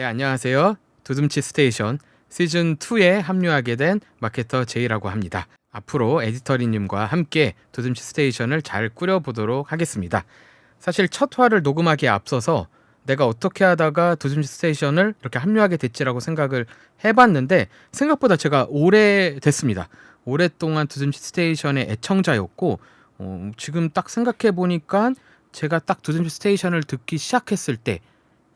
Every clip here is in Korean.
네, 안녕하세요. 두둠치 스테이션 시즌 2에 합류하게 된 마케터 제이라고 합니다. 앞으로 에디터리님과 함께 두둠치 스테이션을 잘 꾸려보도록 하겠습니다. 사실 첫 화를 녹음하기에 앞서서 내가 어떻게 하다가 두둠치 스테이션을 이렇게 합류하게 됐지라고 생각을 해봤는데 생각보다 제가 오래됐습니다. 오랫동안 두둠치 스테이션의 애청자였고 지금 딱 생각해보니까 제가 딱 두둠치 스테이션을 듣기 시작했을 때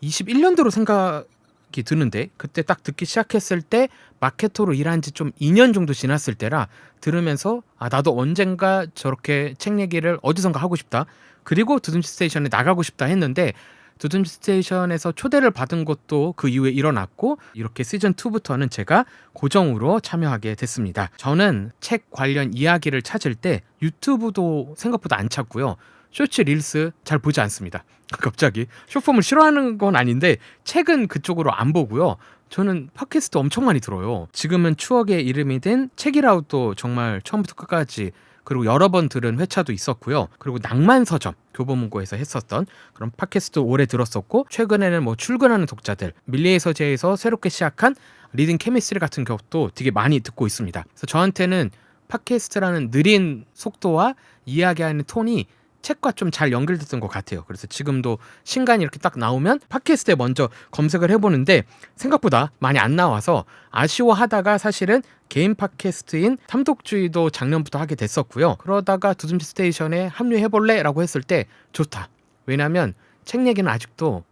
21년도로 생각이 드는데 그때 딱 듣기 시작했을 때 마케터로 일한 지 좀 2년 정도 지났을 때라 들으면서 나도 언젠가 저렇게 책 얘기를 어디선가 하고 싶다. 그리고 두둠치 스테이션에 나가고 싶다 했는데 두둠치 스테이션에서 초대를 받은 것도 그 이후에 일어났고 이렇게 시즌 2부터는 제가 고정으로 참여하게 됐습니다. 저는 책 관련 이야기를 찾을 때 유튜브도 생각보다 안 찾고요. 쇼츠 릴스 잘 보지 않습니다. 갑자기 숏폼을 싫어하는 건 아닌데 책은 그쪽으로 안 보고요. 저는 팟캐스트 엄청 많이 들어요. 지금은 추억의 이름이 된 책이라웃도 정말 처음부터 끝까지 그리고 여러 번 들은 회차도 있었고요. 그리고 낭만서점 교보문고에서 했었던 그런 팟캐스트 오래 들었었고 최근에는 뭐 출근하는 독자들 밀리의 서재에서 새롭게 시작한 리딩 케미스트리 같은 것도 되게 많이 듣고 있습니다. 그래서 저한테는 팟캐스트라는 느린 속도와 이야기하는 톤이 책과 좀 잘 연결됐던 것 같아요. 그래서 지금도 신간이 이렇게 딱 나오면 팟캐스트에 먼저 검색을 해보는데 생각보다 많이 안 나와서 아쉬워하다가 사실은 개인 팟캐스트인 탐독주의도 작년부터 하게 됐었고요. 그러다가 두둠치 스테이션에 합류해볼래? 라고 했을 때 좋다. 왜냐면 책 얘기는 아직도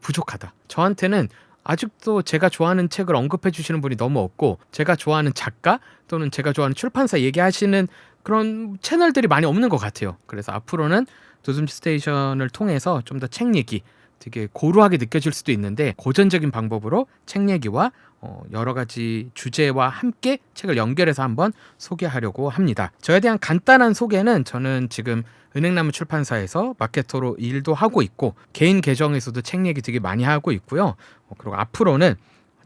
부족하다. 저한테는 아직도 제가 좋아하는 책을 언급해 주시는 분이 너무 없고 제가 좋아하는 작가 또는 제가 좋아하는 출판사 얘기하시는 그런 채널들이 많이 없는 것 같아요. 그래서 앞으로는 두둠치 스테이션을 통해서 좀 더 책 얘기 되게 고루하게 느껴질 수도 있는데 고전적인 방법으로 책 얘기와 여러 가지 주제와 함께 책을 연결해서 한번 소개하려고 합니다. 저에 대한 간단한 소개는 저는 지금 은행나무 출판사에서 마케터로 일도 하고 있고 개인 계정에서도 책 얘기 되게 많이 하고 있고요. 그리고 앞으로는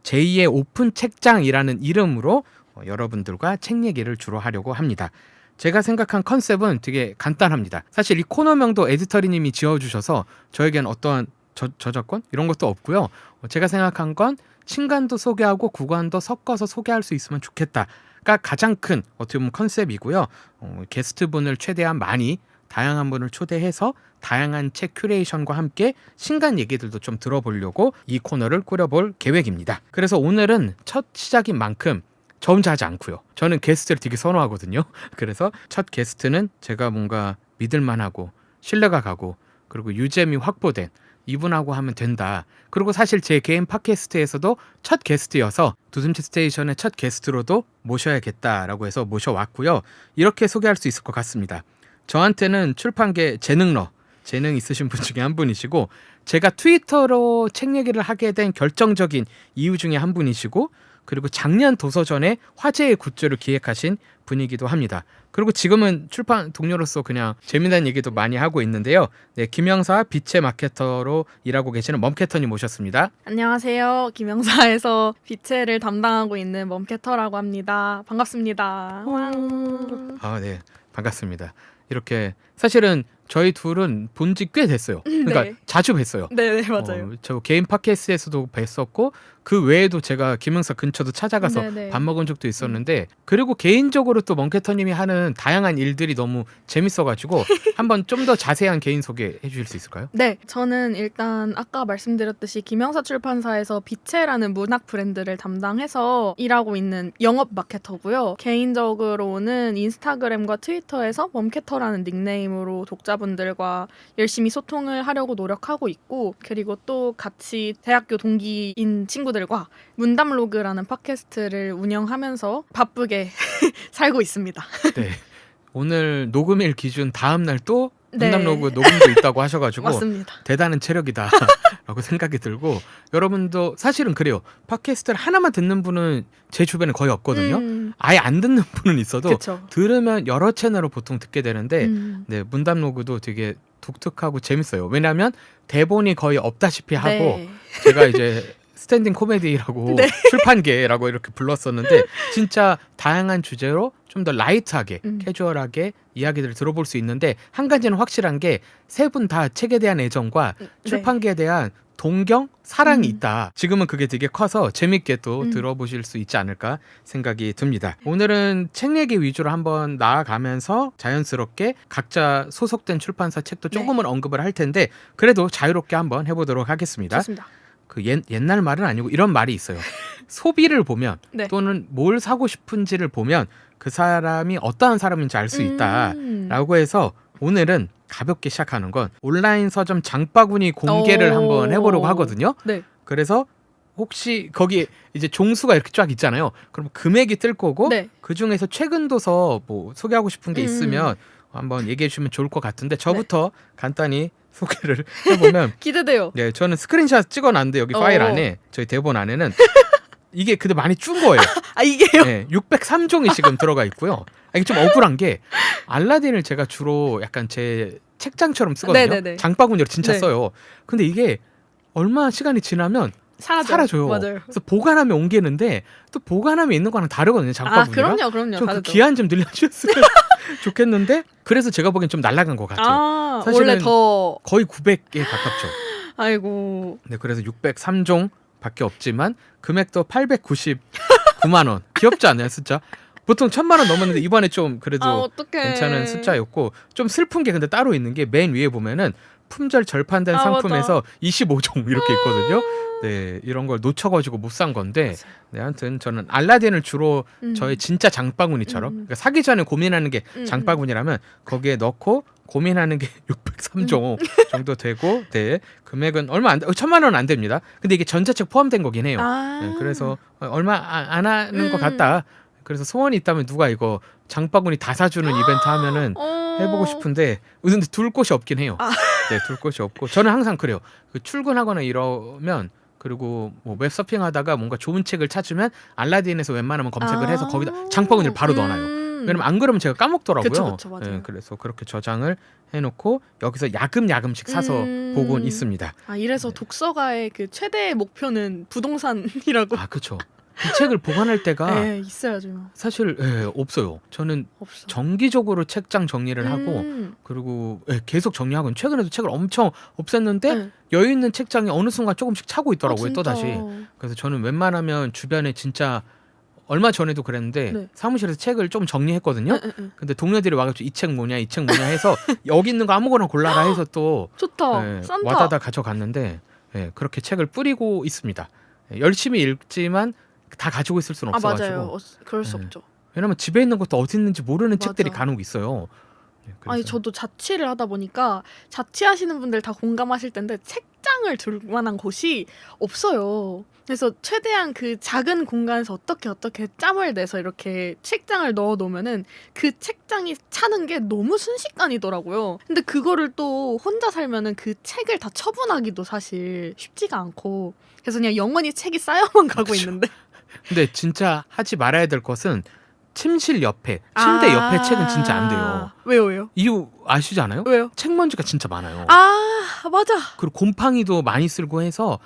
제2의 오픈 책장이라는 이름으로 여러분들과 책 얘기를 주로 하려고 합니다. 제가 생각한 컨셉은 되게 간단합니다. 사실 이 코너명도 에디터리님이 지어주셔서 저에겐 어떠한 저작권 이런 것도 없고요. 제가 생각한 건 신간도 소개하고 구간도 섞어서 소개할 수 있으면 좋겠다가 가장 큰 어떻게 보면 컨셉이고요. 게스트분을 최대한 많이 다양한 분을 초대해서 다양한 책 큐레이션과 함께 신간 얘기들도 좀 들어보려고 이 코너를 꾸려볼 계획입니다. 그래서 오늘은 첫 시작인 만큼 저 혼자 하지 않고요. 저는 게스트를 되게 선호하거든요. 그래서 첫 게스트는 제가 뭔가 믿을만하고 신뢰가 가고 그리고 유잼이 확보된 이분하고 하면 된다. 그리고 사실 제 개인 팟캐스트에서도 첫 게스트여서 두둠치 스테이션의 첫 게스트로도 모셔야겠다라고 해서 모셔왔고요. 이렇게 소개할 수 있을 것 같습니다. 저한테는 출판계 재능 있으신 분 중에 한 분이시고 제가 트위터로 책 얘기를 하게 된 결정적인 이유 중에 한 분이시고 그리고 작년 도서전에 화제의 굿즈를 기획하신 분이기도 합니다. 그리고 지금은 출판 동료로서 그냥 재미난 얘기도 많이 하고 있는데요. 네, 김영사 빛의 마케터로 일하고 계시는 멈캐터님 모셨습니다. 안녕하세요. 김영사에서 빛의를 담당하고 있는 멈캐터라고 합니다. 반갑습니다. 네, 반갑습니다. 이렇게 사실은 저희 둘은 본 지 꽤 됐어요. 그러니까 네. 자주 뵀어요. 네, 맞아요. 저 개인 팟캐스트에서도 뵀었고 그 외에도 제가 김영사 근처도 찾아가서 네네. 밥 먹은 적도 있었는데 그리고 개인적으로 또 멍캐터님이 하는 다양한 일들이 너무 재밌어가지고 한번 좀 더 자세한 개인 소개해 주실 수 있을까요? 네, 저는 일단 아까 말씀드렸듯이 김영사 출판사에서 빛의라는 문학 브랜드를 담당해서 일하고 있는 영업 마케터고요. 개인적으로는 인스타그램과 트위터에서 멈캐터라는 닉네임으로 독자분들과 열심히 소통을 하려고 노력하고 있고 그리고 또 같이 대학교 동기인 친구들과 문담로그라는 팟캐스트를 운영하면서 바쁘게 살고 있습니다. 네. 오늘 녹음일 기준 다음 날 또 네. 문담로그 녹음도 있다고 하셔가지고 맞습니다. 대단한 체력이다 라고 생각이 들고 여러분도 사실은 그래요. 팟캐스트를 하나만 듣는 분은 제 주변에 거의 없거든요. 아예 안 듣는 분은 있어도 그쵸. 들으면 여러 채널을 보통 듣게 되는데 네. 문담로그도 되게 독특하고 재밌어요. 왜냐하면 대본이 거의 없다시피 하고 네. 제가 이제 스탠딩 코미디라고 네. 출판계라고 이렇게 불렀었는데 진짜 다양한 주제로 좀 더 라이트하게 캐주얼하게 이야기들을 들어볼 수 있는데 한 가지는 확실한 게 세 분 다 책에 대한 애정과 출판계에 대한 동경, 사랑이 있다. 지금은 그게 되게 커서 재밌게 또 들어보실 수 있지 않을까 생각이 듭니다. 오늘은 책 얘기 위주로 한번 나아가면서 자연스럽게 각자 소속된 출판사 책도 조금은 언급을 할 텐데 그래도 자유롭게 한번 해보도록 하겠습니다. 좋습니다. 그 옛날 말은 아니고 이런 말이 있어요. 소비를 보면 또는 뭘 사고 싶은지를 보면 그 사람이 어떠한 사람인지 알 수 있다라고 해서 오늘은 가볍게 시작하는 건 온라인 서점 장바구니 공개를 한번 해보려고 하거든요. 네. 그래서 혹시 거기 이제 종수가 이렇게 쫙 있잖아요. 그럼 금액이 뜰 거고 그 중에서 최근 도서 뭐 소개하고 싶은 게 있으면 한번 얘기해 주시면 좋을 것 같은데 저부터 간단히 소개를 해보면 기대돼요. 네, 저는 스크린샷 찍어놨는데 여기 파일 안에 저희 대본 안에는 이게 근데 많이 준 거예요. 아 이게요? 네, 603종이 지금 들어가 있고요. 이게 좀 억울한 게 알라딘을 제가 주로 약간 제 책장처럼 쓰거든요. 네네네. 장바구니로 진짜 써요. 근데 이게 얼마 시간이 지나면 사라져요. 맞아요. 그래서 보관함에 옮기는데 또 보관함에 있는 거랑 다르거든요. 장바구니랑. 아 그럼요. 좀 그 기한 좀 늘려주셨으면 좋겠는데 그래서 제가 보기엔 좀 날아간 것 같아요. 아 사실은 원래 더 거의 900에 가깝죠. 아이고. 네, 그래서 603종 밖에 없지만 금액도 899만 원. 귀엽지 않아요, 숫자? 보통 1000만 원 넘었는데 이번에 좀 그래도 괜찮은 숫자였고 좀 슬픈 게 근데 따로 있는 게 맨 위에 보면은 품절 절판된 상품에서 25종 이렇게 있거든요. 네, 이런 걸 놓쳐가지고 못 산 건데 네, 아무튼 저는 알라딘을 주로 저의 진짜 장바구니처럼 그러니까 사기 전에 고민하는 게 장바구니라면 거기에 넣고 고민하는 게 603종 정도 되고 네, 금액은 얼마 안 1000만 원 안 됩니다. 근데 이게 전자책 포함된 거긴 해요. 네, 그래서 얼마 안 하는 것 같다. 그래서 소원이 있다면 누가 이거 장바구니 다 사주는 이벤트 하면은 해보고 싶은데 근데 둘 곳이 없긴 해요. 네, 둘 곳이 없고 저는 항상 그래요. 그 출근하거나 이러면 그리고 뭐 웹서핑하다가 뭔가 좋은 책을 찾으면 알라딘에서 웬만하면 검색을 해서 거기다 장바구니를 바로 넣어놔요. 왜냐면 안 그러면 제가 까먹더라고요. 그쵸, 맞아요. 네, 그래서 그렇게 저장을 해놓고 여기서 야금야금씩 사서 보곤 있습니다. 아 이래서 독서가의 그 최대 목표는 부동산이라고. 아 그렇죠. 이 책을 보관할 때가 있어야죠. 사실 없어요. 저는 없어. 정기적으로 책장 정리를 하고 그리고 계속 정리하고 최근에도 책을 엄청 없앴는데 여유 있는 책장이 어느 순간 조금씩 차고 있더라고요. 또다시. 그래서 저는 웬만하면 주변에 진짜 얼마 전에도 그랬는데 사무실에서 책을 좀 정리했거든요. 근데 동료들이 와가지고 이 책 뭐냐 이 책 뭐냐 해서 여기 있는 거 아무거나 골라라 해서 또 좋다. 싼다. 와다다 가져갔는데 그렇게 책을 뿌리고 있습니다. 열심히 읽지만 다 가지고 있을 수는 없어가지고. 맞아요. 그럴 수 없죠. 왜냐면 집에 있는 것도 어디 있는지 모르는 책들이 간혹 있어요. 아니 저도 자취를 하다 보니까 자취하시는 분들 다 공감하실 텐데 책장을 둘 만한 곳이 없어요. 그래서 최대한 그 작은 공간에서 어떻게 짬을 내서 이렇게 책장을 넣어 놓으면은 그 책장이 차는 게 너무 순식간이더라고요. 근데 그거를 또 혼자 살면은 그 책을 다 처분하기도 사실 쉽지가 않고 그래서 그냥 영원히 책이 쌓여만 가고 있는데. 근데 진짜 하지 말아야 될 것은 침실 옆에, 침대 옆에 책은 진짜 안 돼요. 왜요? 이유 아시지 않아요? 왜요? 책 먼지가 진짜 많아요. 맞아. 그리고 곰팡이도 많이 쓸고 해서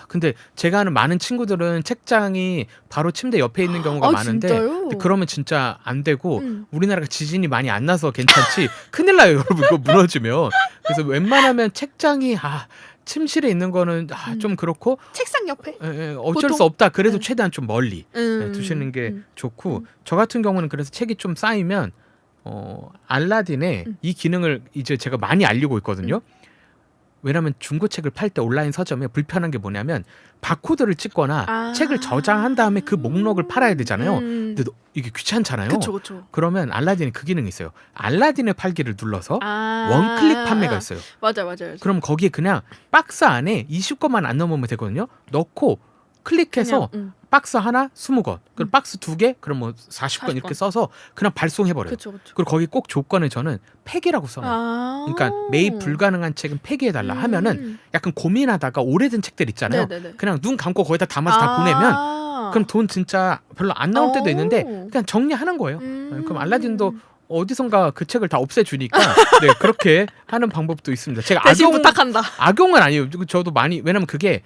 근데 제가 아는 많은 친구들은 책장이 바로 침대 옆에 있는 경우가 많은데 진짜요? 그러면 진짜 안 되고 우리나라가 지진이 많이 안 나서 괜찮지 큰일 나요 여러분 이거 무너지면. 그래서 웬만하면 책장이 침실에 있는 거는 좀 그렇고 책상 옆에 어쩔 수 없다. 그래도 최대한 좀 멀리 두시는 게 좋고 저 같은 경우는 그래서 책이 좀 쌓이면 알라딘에 이 기능을 이제 제가 많이 알리고 있거든요. 왜냐하면 중고책을 팔 때 온라인 서점에 불편한 게 뭐냐면 바코드를 찍거나 책을 저장한 다음에 그 목록을 팔아야 되잖아요. 근데 이게 귀찮잖아요. 그쵸. 그러면 알라딘에 그 기능이 있어요. 알라딘의 팔기를 눌러서 원클릭 판매가 있어요. 맞아요. 그럼 거기에 그냥 박스 안에 20권만 안 넘으면 되거든요. 넣고 클릭해서 박스 하나 20권, 그리고 박스 2개, 그럼 뭐 40권 이렇게 써서 그냥 발송해버려요. 그쵸. 그리고 거기 꼭 조건에 저는 폐기라고 써놔요. 그러니까 매입 불가능한 책은 폐기해달라 하면은 약간 고민하다가 오래된 책들 있잖아요. 그냥 눈 감고 거기다 담아서 다 보내면 그럼 돈 진짜 별로 안 나올 때도 있는데 그냥 정리하는 거예요. 그럼 알라딘도 어디선가 그 책을 다 없애주니까 그렇게 하는 방법도 있습니다. 제가 대신 부탁한다. 악용은 아니에요. 저도 많이 왜냐면 그게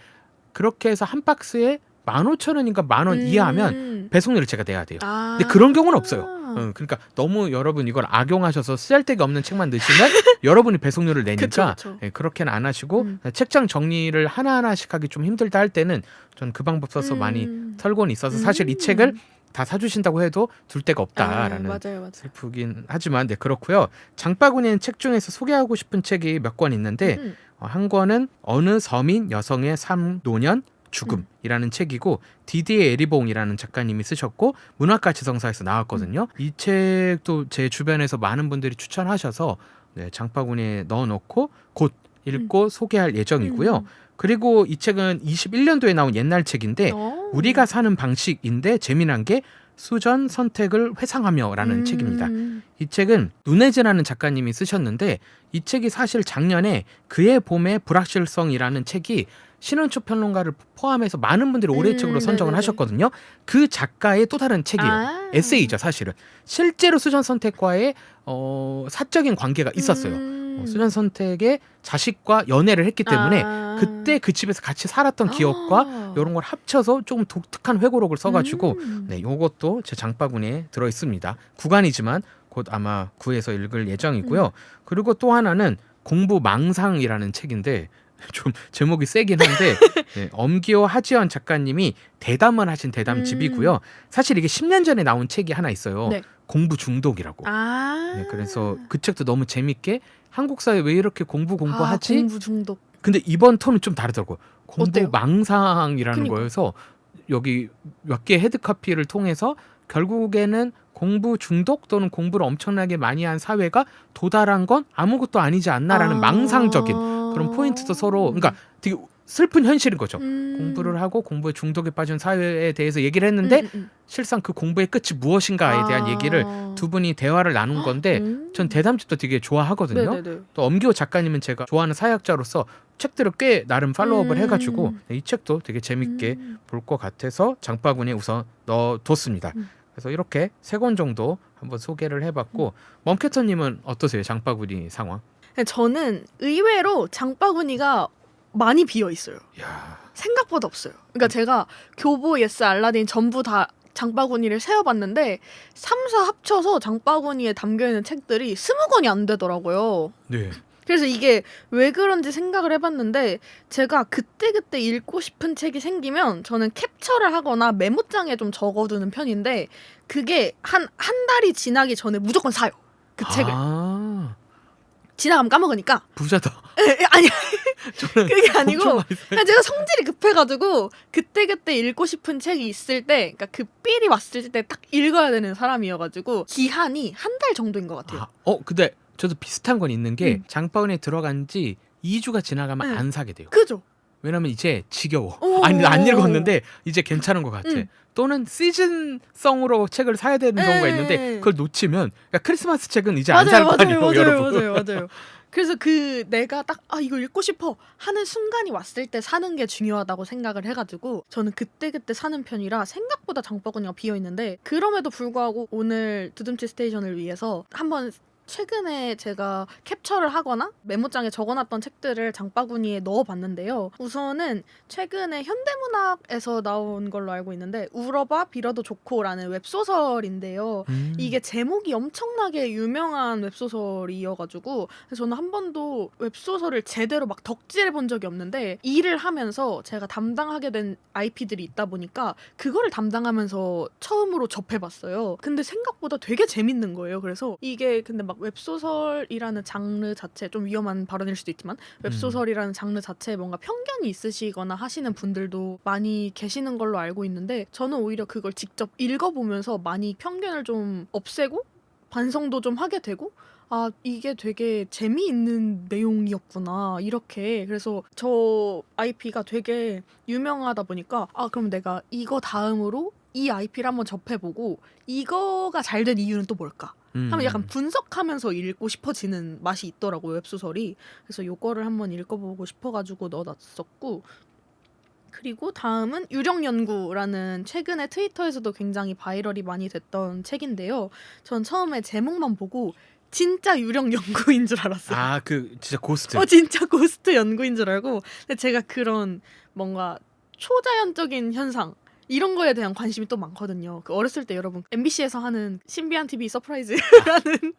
그렇게 해서 한 박스에 15,000원인가 10,000원 이하면 배송료를 제가 내야 돼요. 아. 근데 그런 경우는 없어요. 그러니까 너무 여러분 이걸 악용하셔서 쓰잘데기 없는 책만 넣으시면 여러분이 배송료를 내니까 그쵸. 예, 그렇게는 안 하시고 책장 정리를 하나하나씩 하기 좀 힘들다 할 때는 전 그 방법 써서 많이 털고는 있어서 사실 이 책을 다 사주신다고 해도 둘 데가 없다라는 맞아요. 슬프긴 하지만 네 그렇고요. 장바구니는 책 중에서 소개하고 싶은 책이 몇 권 있는데 한 권은 어느 서민 여성의 삶 노년 죽음이라는 책이고 디디에 에리봉이라는 작가님이 쓰셨고 문학가 지성사에서 나왔거든요. 이 책도 제 주변에서 많은 분들이 추천하셔서 네, 장바구니에 넣어놓고 곧 읽고 소개할 예정이고요. 그리고 이 책은 21년도에 나온 옛날 책인데 우리가 사는 방식인데 재미난 게 수전 선택을 회상하며라는 책입니다. 이 책은 누네즈라는 작가님이 쓰셨는데 이 책이 사실 작년에 그의 봄의 불확실성이라는 책이 신은초 평론가를 포함해서 많은 분들이 올해의 책으로 선정을 하셨거든요. 그 작가의 또 다른 책이에요. 에세이죠, 사실은. 실제로 수전 선택과의 사적인 관계가 있었어요. 수전 선택의 자식과 연애를 했기 때문에 그때 그 집에서 같이 살았던 기억과 이런 걸 합쳐서 조금 독특한 회고록을 써가지고 네, 요것도 제 장바구니에 들어 있습니다. 9간이지만 곧 아마 구해서 읽을 예정이고요. 그리고 또 하나는 공부 망상이라는 책인데 좀 제목이 세긴 한데 네, 엄기호 하지연 작가님이 대담을 하신 대담집이고요. 사실 이게 10년 전에 나온 책이 하나 있어요. 네. 공부 중독이라고. 네, 그래서 그 책도 너무 재밌게 한국 사회 왜 이렇게 공부하지? 공부 중독. 근데 이번 톤은 좀 다르더라고요. 공부 어때요? 망상이라는 그러니까. 거여서 여기 몇 개 헤드카피를 통해서 결국에는 공부 중독 또는 공부를 엄청나게 많이 한 사회가 도달한 건 아무것도 아니지 않나라는 망상적인 그런 포인트도 서로 그러니까 되게 슬픈 현실인 거죠. 공부를 하고 공부에 중독에 빠진 사회에 대해서 얘기를 했는데 실상 그 공부의 끝이 무엇인가에 대한 얘기를 두 분이 대화를 나눈 건데 전 대담집도 되게 좋아하거든요. 네네네. 또 엄기호 작가님은 제가 좋아하는 사역자로서 책들을 꽤 나름 팔로우업을 해가지고 이 책도 되게 재밌게 볼 것 같아서 장바구니에 우선 넣어뒀습니다. 그래서 이렇게 3권 정도 한번 소개를 해봤고 멈캐터님은 어떠세요? 장바구니 상황? 저는 의외로 장바구니가 많이 비어 있어요. 야, 생각보다 없어요. 그러니까 제가 교보, 예스, 알라딘 전부 다 장바구니를 세어봤는데 3, 4 합쳐서 장바구니에 담겨있는 책들이 20권이 안 되더라고요. 네. 그래서 이게 왜 그런지 생각을 해봤는데 제가 그때그때 읽고 싶은 책이 생기면 저는 캡처를 하거나 메모장에 좀 적어두는 편인데 그게 한 달이 지나기 전에 무조건 사요. 그 책을. 지나가면 까먹으니까. 부자다. 아니 저는 그게 아니고 엄청 많이 사요. 그냥 제가 성질이 급해가지고 그때그때 읽고 싶은 책이 있을 때 그러니까 그 삘이 왔을 때 딱 읽어야 되는 사람이어가지고 기한이 한 달 정도인 것 같아요. 근데 저도 비슷한 건 있는 게 장바구니에 들어간 지 2주가 지나가면 안 사게 돼요. 그죠? 왜냐면 이제 지겨워. 오. 아니 안 읽었는데 이제 괜찮은 것 같아. 또는 시즌성으로 책을 사야 되는 경우가 있는데 그걸 놓치면 그러니까 크리스마스 책은 이제 안 살 거 아니에요, 여러분. 맞아요. 그래서 내가 딱 이거 읽고 싶어 하는 순간이 왔을 때 사는 게 중요하다고 생각을 해가지고 저는 그때그때 사는 편이라 생각보다 장바구니가 비어있는데 그럼에도 불구하고 오늘 두둠치 스테이션을 위해서 한번 최근에 제가 캡처를 하거나 메모장에 적어놨던 책들을 장바구니에 넣어봤는데요. 우선은 최근에 현대문학에서 나온 걸로 알고 있는데 울어봐 빌어도 좋고라는 웹소설인데요. 이게 제목이 엄청나게 유명한 웹소설이어가지고 저는 한 번도 웹소설을 제대로 막 덕질해 본 적이 없는데 일을 하면서 제가 담당하게 된 IP들이 있다 보니까 그거를 담당하면서 처음으로 접해봤어요. 근데 생각보다 되게 재밌는 거예요. 그래서 이게 근데 막 웹소설이라는 장르 자체 좀 위험한 발언일 수도 있지만 웹소설이라는 장르 자체에 뭔가 편견이 있으시거나 하시는 분들도 많이 계시는 걸로 알고 있는데 저는 오히려 그걸 직접 읽어보면서 많이 편견을 좀 없애고 반성도 좀 하게 되고 이게 되게 재미있는 내용이었구나 이렇게. 그래서 저 IP가 되게 유명하다 보니까 그럼 내가 이거 다음으로 이 IP를 한번 접해보고 이거가 잘 된 이유는 또 뭘까? 하면 약간 분석하면서 읽고 싶어지는 맛이 있더라고요, 웹소설이. 그래서 요거를 한번 읽어보고 싶어가지고 넣어놨었고 그리고 다음은 유령연구라는 최근에 트위터에서도 굉장히 바이럴이 많이 됐던 책인데요. 전 처음에 제목만 보고 진짜 유령 연구인 줄 알았어요. 그 진짜 고스트. 진짜 고스트 연구인 줄 알고. 근데 제가 그런 뭔가 초자연적인 현상 이런 거에 대한 관심이 또 많거든요. 그 어렸을 때 여러분 MBC에서 하는 신비한 TV 서프라이즈라는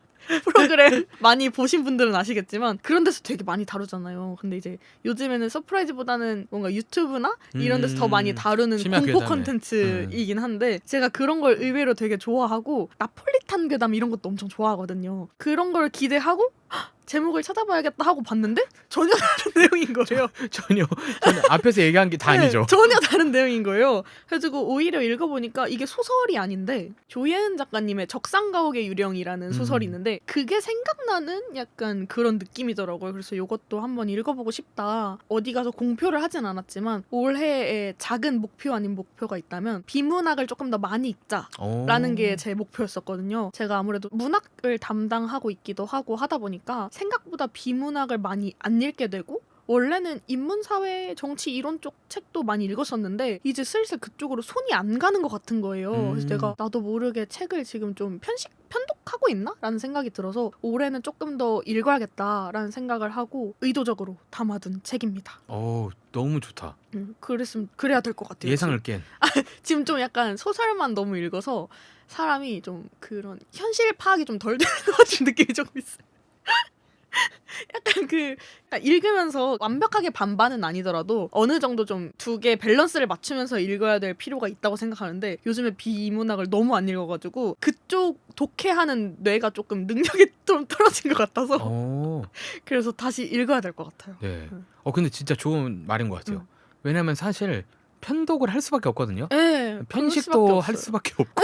프로그램 많이 보신 분들은 아시겠지만 그런 데서 되게 많이 다루잖아요. 근데 이제 요즘에는 서프라이즈보다는 뭔가 유튜브나 이런 데서 더 많이 다루는 심야 공포 괴담에. 컨텐츠이긴 한데 제가 그런 걸 의외로 되게 좋아하고 나폴리탄 괴담 이런 것도 엄청 좋아하거든요. 그런 걸 기대하고 헉, 제목을 찾아봐야겠다 하고 봤는데 전혀 다른 내용인 거예요. 전혀 앞에서 얘기한 게 다 네, 아니죠. 전혀 다른 내용인 거예요. 그래가지고 오히려 읽어보니까 이게 소설이 아닌데 조예은 작가님의 적상가옥의 유령이라는 소설이 있는데 그게 생각나는 약간 그런 느낌이더라고요. 그래서 이것도 한번 읽어보고 싶다. 어디 가서 공표를 하진 않았지만 올해의 작은 목표 아닌 목표가 있다면 비문학을 조금 더 많이 읽자라는 게 제 목표였었거든요. 제가 아무래도 문학을 담당하고 있기도 하고 하다 보니까 생각보다 비문학을 많이 안 읽게 되고 원래는 인문사회 정치 이론 쪽 책도 많이 읽었었는데 이제 슬슬 그쪽으로 손이 안 가는 것 같은 거예요. 그래서 내가 나도 모르게 책을 지금 좀 편독하고 있나? 라는 생각이 들어서 올해는 조금 더 읽어야겠다라는 생각을 하고 의도적으로 담아둔 책입니다. 너무 좋다. 그래야 될 것 같아요. 예상을 깬. 지금 좀 약간 소설만 너무 읽어서 사람이 좀 그런 현실 파악이 좀 덜 되는 것 같은 느낌이 조금 있어요. 약간 읽으면서 완벽하게 반반은 아니더라도 어느 정도 좀 두 개 밸런스를 맞추면서 읽어야 될 필요가 있다고 생각하는데 요즘에 비문학을 너무 안 읽어가지고 그쪽 독해하는 뇌가 조금 능력이 좀 떨어진 것 같아서 그래서 다시 읽어야 될 것 같아요. 네. 근데 진짜 좋은 말인 것 같아요. 왜냐면 사실 편독을 할 수밖에 없거든요. 네, 편식도 할 수밖에 없고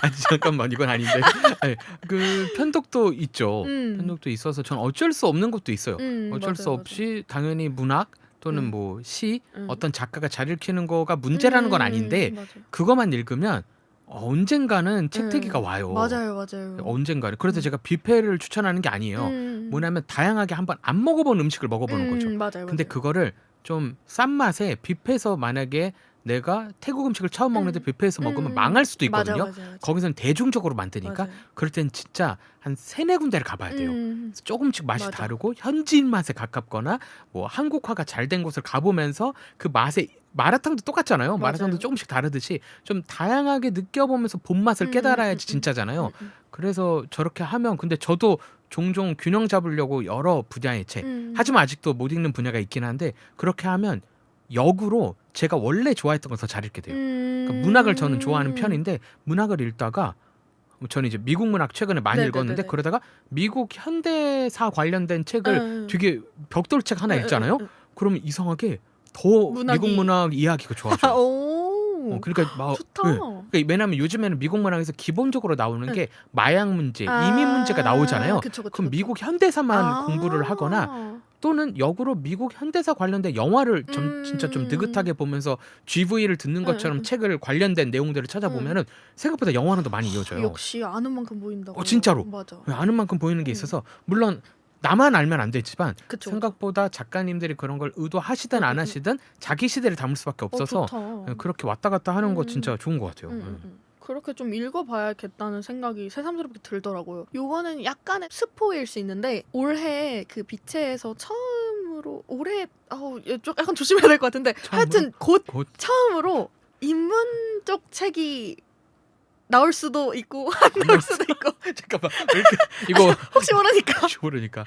아니 잠깐만 이건 아닌데 네, 그 편독도 있죠. 편독도 있어서 전 어쩔 수 없는 것도 있어요. 어쩔 수 없이 당연히 문학 또는 뭐 시 어떤 작가가 잘 읽히는 거가 문제라는 건 아닌데 그것만 읽으면 언젠가는 책태기가 와요. 맞아요. 언젠가는. 그래서 제가 뷔페를 추천하는 게 아니에요. 뭐냐면 다양하게 한번 안 먹어본 음식을 먹어보는 거죠. 맞아요. 근데 그거를 좀 싼 맛에 뷔페에서 만약에 내가 태국 음식을 처음 먹는데 뷔페에서 먹으면 망할 수도 있거든요. 맞아. 거기서는 대중적으로 만드니까 맞아요. 그럴 땐 진짜 한 3-4군데를 가봐야 돼요. 그래서 조금씩 맛이 맞아. 다르고 현지인 맛에 가깝거나 뭐 한국화가 잘 된 곳을 가보면서 그 맛에 마라탕도 똑같잖아요. 마라탕도 조금씩 다르듯이 좀 다양하게 느껴보면서 본맛을 깨달아야지 진짜잖아요. 그래서 저렇게 하면 근데 저도 종종 균형 잡으려고 여러 분야의 책 하지만 아직도 못 읽는 분야가 있긴 한데 그렇게 하면 역으로 제가 원래 좋아했던 걸 더 잘 읽게 돼요. 그러니까 문학을 저는 좋아하는 편인데 문학을 읽다가 저는 이제 미국 문학 최근에 많이 읽었는데 그러다가 미국 현대사 관련된 책을 되게 벽돌책 하나 읽잖아요. 그러면 이상하게 더 미국 문학 이야기가 좋아져요. 그러니까 좋다. 그러니까 왜냐하면 요즘에는 미국 문학에서 기본적으로 나오는 게 마약 문제, 이민 문제가 나오잖아요. 그쵸. 그럼 미국 현대사만 공부를 하거나 또는 역으로 미국 현대사 관련된 영화를 진짜 좀 느긋하게 보면서 GV를 듣는 것처럼 책을 관련된 내용들을 찾아보면은 생각보다 영화는 더 많이 이어져요. 역시 아는 만큼 보인다고. 진짜로. 맞아. 아는 만큼 보이는 게 있어서 물론 나만 알면 안 되지만 그쵸. 생각보다 작가님들이 그런 걸 의도하시든 안 하시든 자기 시대를 담을 수밖에 없어서 좋다. 그렇게 왔다 갔다 하는 거 진짜 좋은 것 같아요. 그렇게 좀 읽어봐야겠다는 생각이 새삼스럽게 들더라고요. 요거는 약간의 스포일 수 있는데 올해 그 비체에서 처음으로 올해 약간 조심해야 될 것 같은데 하여튼 곧 처음으로 인문 쪽 책이 나올 수도 있고 안 나올 수도 있고 잠깐만 이거 혹시 모르니까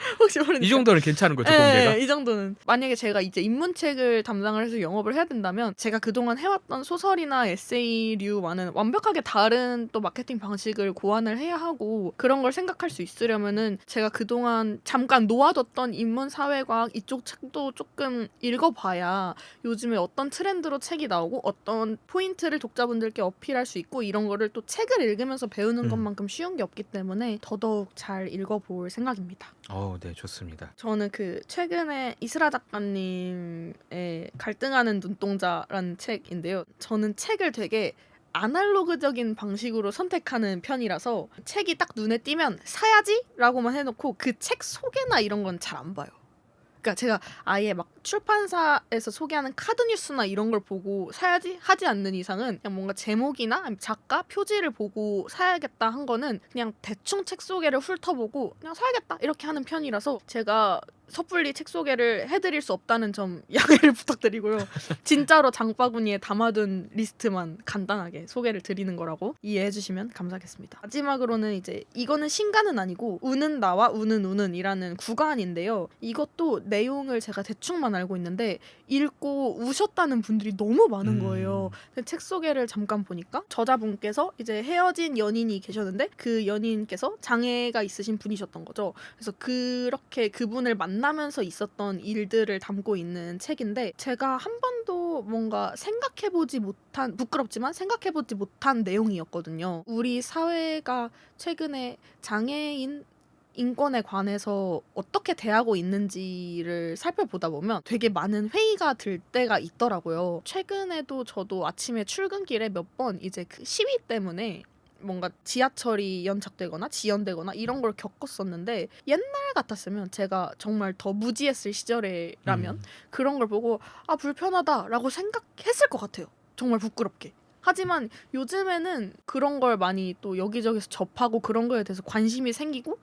이 정도는 괜찮은 거죠, 네, 공개가? 이 정도는 만약에 제가 이제 인문책을 담당을 해서 영업을 해야 된다면 제가 그동안 해왔던 소설이나 에세이류와는 완벽하게 다른 또 마케팅 방식을 고안을 해야 하고 그런 걸 생각할 수 있으려면은 제가 그동안 잠깐 놓아뒀던 인문사회과학 이쪽 책도 조금 읽어봐야 요즘에 어떤 트렌드로 책이 나오고 어떤 포인트를 독자분들께 어필할 수 있고 이런 거를 또 책을 읽으면서 배우는 것만큼 쉬운 게 없기 때문에 더더욱 잘 읽어볼 생각입니다. 네, 좋습니다. 저는 최근에 이스라 작가님의 갈등하는 눈동자라는 책인데요. 저는 책을 되게 아날로그적인 방식으로 선택하는 편이라서 책이 딱 눈에 띄면 사야지라고만 해놓고 그 책 소개나 이런 건 잘 안 봐요. 그러니까 제가 아예 막 출판사에서 소개하는 카드 뉴스나 이런 걸 보고 사야지 하지 않는 이상은 그냥 뭔가 제목이나 작가 표지를 보고 사야겠다 한 거는 그냥 대충 책 소개를 훑어보고 그냥 사야겠다 이렇게 하는 편이라서 제가 섣불리 책 소개를 해드릴 수 없다는 점 양해를 부탁드리고요. 진짜로 장바구니에 담아둔 리스트만 간단하게 소개를 드리는 거라고 이해해 주시면 감사하겠습니다. 마지막으로는 이제 이거는 신간은 아니고 우는 나와 우는이라는 구간인데요. 이것도 내용을 제가 대충만 알고 있는데 읽고 우셨다는 분들이 너무 많은 거예요. 근데 책 소개를 잠깐 보니까 저자분께서 이제 헤어진 연인이 계셨는데 그 연인께서 장애가 있으신 분이셨던 거죠. 그래서 그렇게 그분을 만나면서 있었던 일들을 담고 있는 책인데 제가 한 번도 뭔가 생각해보지 못한 부끄럽지만 생각해보지 못한 내용이었거든요. 우리 사회가 최근에 장애인 인권에 관해서 어떻게 대하고 있는지를 살펴보다 보면 되게 많은 회의가 들 때가 있더라고요. 최근에도 저도 아침에 출근길에 몇 번 이제 그 시위 때문에 뭔가 지하철이 연착되거나 지연되거나 이런 걸 겪었었는데 옛날 같았으면 제가 정말 더 무지했을 시절에라면 그런 걸 보고 아 불편하다라고 생각했을 것 같아요. 정말 부끄럽게. 하지만 요즘에는 그런 걸 많이 또 여기저기서 접하고 그런 거에 대해서 관심이 생기고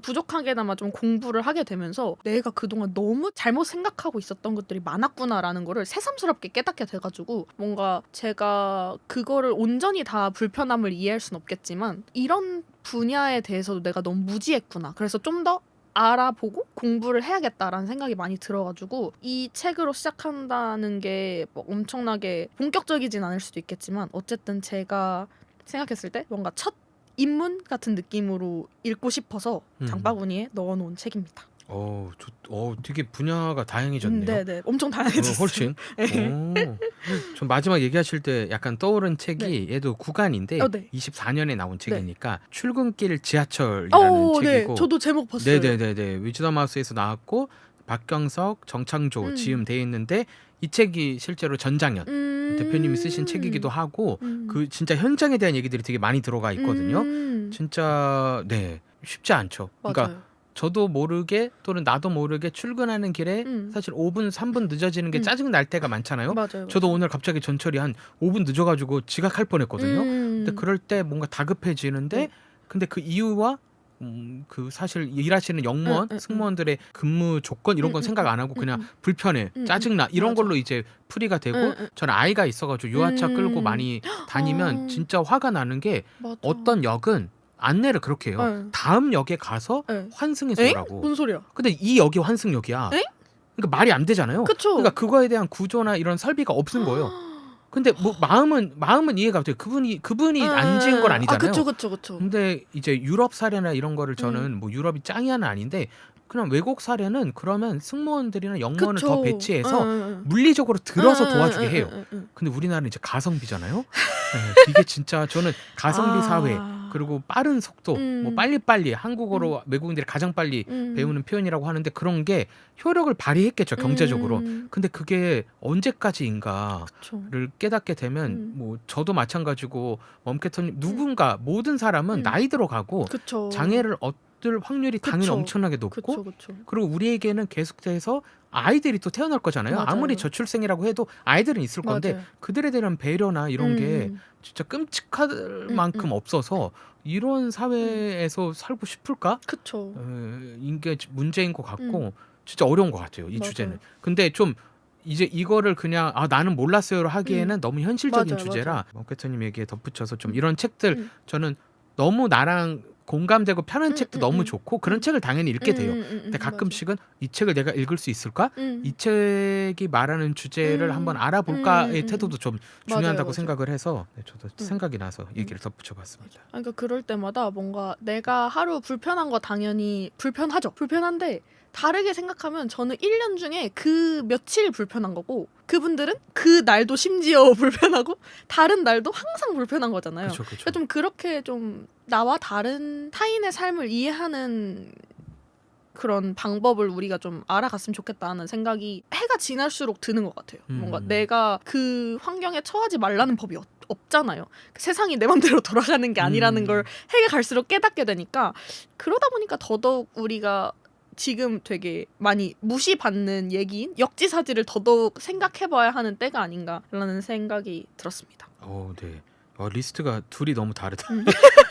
부족하게나마 좀 공부를 하게 되면서 내가 그동안 너무 잘못 생각하고 있었던 것들이 많았구나라는 거를 새삼스럽게 깨닫게 돼가지고 뭔가 제가 그거를 온전히 다 불편함을 이해할 순 없겠지만 이런 분야에 대해서도 내가 너무 무지했구나. 그래서 좀 더 알아보고 공부를 해야겠다라는 생각이 많이 들어가지고 이 책으로 시작한다는 게 뭐 엄청나게 본격적이진 않을 수도 있겠지만 어쨌든 제가 생각했을 때 뭔가 첫 입문 같은 느낌으로 읽고 싶어서 장바구니에 넣어놓은 책입니다. 되게 분야가 다양해졌네요. 네네, 엄청 다양해졌어요. 훨씬. 네. 전 마지막 얘기하실 때 약간 떠오른 책이 네. 얘도 구간인데 네. 24년에 나온 책이니까 출근길 지하철이라는 책이고. 네, 저도 제목 봤어요. 네네네네. 위즈덤 하우스에서 나왔고 박경석, 정창조 지음 돼 있는데 이 책이 실제로 전장현 대표님이 쓰신 책이기도 하고 그 진짜 현장에 대한 얘기들이 되게 많이 들어가 있거든요. 진짜 네 쉽지 않죠. 그러니까 맞아요. 저도 모르게 또는 나도 모르게 출근하는 길에 사실 5분, 3분 늦어지는 게 짜증 날 때가 많잖아요. 맞아요. 저도 오늘 갑자기 전철이 한 5분 늦어가지고 지각할 뻔했거든요. 근데 그럴 때 뭔가 다급해지는데 네. 근데 그 이유와 그 사실 일하시는 영무원, 승무원들의 근무 조건 이런 건 생각 안 하고 그냥 불편해, 짜증나 이런 맞아. 걸로 이제 풀이가 되고 저는 아이가 있어가지고 유아차 끌고 많이 다니면 진짜 화가 나는 게 맞아. 어떤 역은 안내를 그렇게 해요. 네. 다음 역에 가서 네. 환승해서 엥? 오라고. 뭔 소리야? 근데 이 역이 환승역이야. 엥? 그러니까 말이 안 되잖아요. 그쵸. 그러니까 그거에 대한 구조나 이런 설비가 없는 거예요. 근데 뭐 마음은 이해가 돼요. 그분이 안 지은 건 아니잖아요. 그쵸. 근데 이제 유럽 사례나 이런 거를 저는 뭐 유럽이 짱이야는 아닌데 그냥 외국 사례는 그러면 승무원들이나 영무원을 그쵸. 더 배치해서 물리적으로 들어서 도와주게 해요. 근데 우리나라는 이제 가성비잖아요. 네, 이게 진짜 저는 가성비 사회 그리고 빠른 속도 뭐 빨리빨리 한국어로 외국인들이 가장 빨리 배우는 표현이라고 하는데 그런 게 효력을 발휘했겠죠 경제적으로. 근데 그게 언제까지인가를 그쵸. 깨닫게 되면 뭐 저도 마찬가지고 멈캐터님 누군가 모든 사람은 나이 들어가고 그쵸. 장애를 얻을 확률이 당연히 그쵸. 엄청나게 높고 그쵸. 그리고 우리에게는 계속해서 아이들이 또 태어날 거잖아요. 맞아요. 아무리 저출생이라고 해도 아이들은 있을 건데 맞아요. 그들에 대한 배려나 이런 게 진짜 끔찍할 만큼 없어서 이런 사회에서 살고 싶을까? 그쵸. 이게 문제인 것 같고 진짜 어려운 것 같아요. 이 맞아요. 주제는. 근데 좀 이제 이거를 그냥 나는 몰랐어요로 하기에는 너무 현실적인 맞아요, 주제라 멍캐터님 얘기에 덧붙여서 좀 이런 책들 저는 너무 나랑 공감되고 편한 책도 너무 좋고 그런 책을 당연히 읽게 돼요. 근데 가끔씩은 이 책을 내가 읽을 수 있을까? 이 책이 말하는 주제를 한번 알아볼까의 태도도 좀 중요하다고 맞아요. 생각을 해서 저도 생각이 나서 얘기를 덧붙여봤습니다. 그러니까 그럴 때마다 뭔가 내가 하루 불편한 거 당연히 불편하죠. 불편한데 다르게 생각하면 저는 1년 중에 그 며칠 불편한 거고 그분들은 그 날도 심지어 불편하고 다른 날도 항상 불편한 거잖아요. 그쵸. 그러니까 좀 그렇게 좀 나와 다른 타인의 삶을 이해하는 그런 방법을 우리가 좀 알아갔으면 좋겠다는 생각이 해가 지날수록 드는 것 같아요. 뭔가 내가 그 환경에 처하지 말라는 법이 없잖아요. 세상이 내 맘대로 돌아가는 게 아니라는 걸 해가 갈수록 깨닫게 되니까 그러다 보니까 더더욱 우리가 지금 되게 많이 무시받는 얘기인 역지사지를 더더욱 생각해봐야 하는 때가 아닌가라는 생각이 들었습니다. 네. 리스트가 둘이 너무 다르다.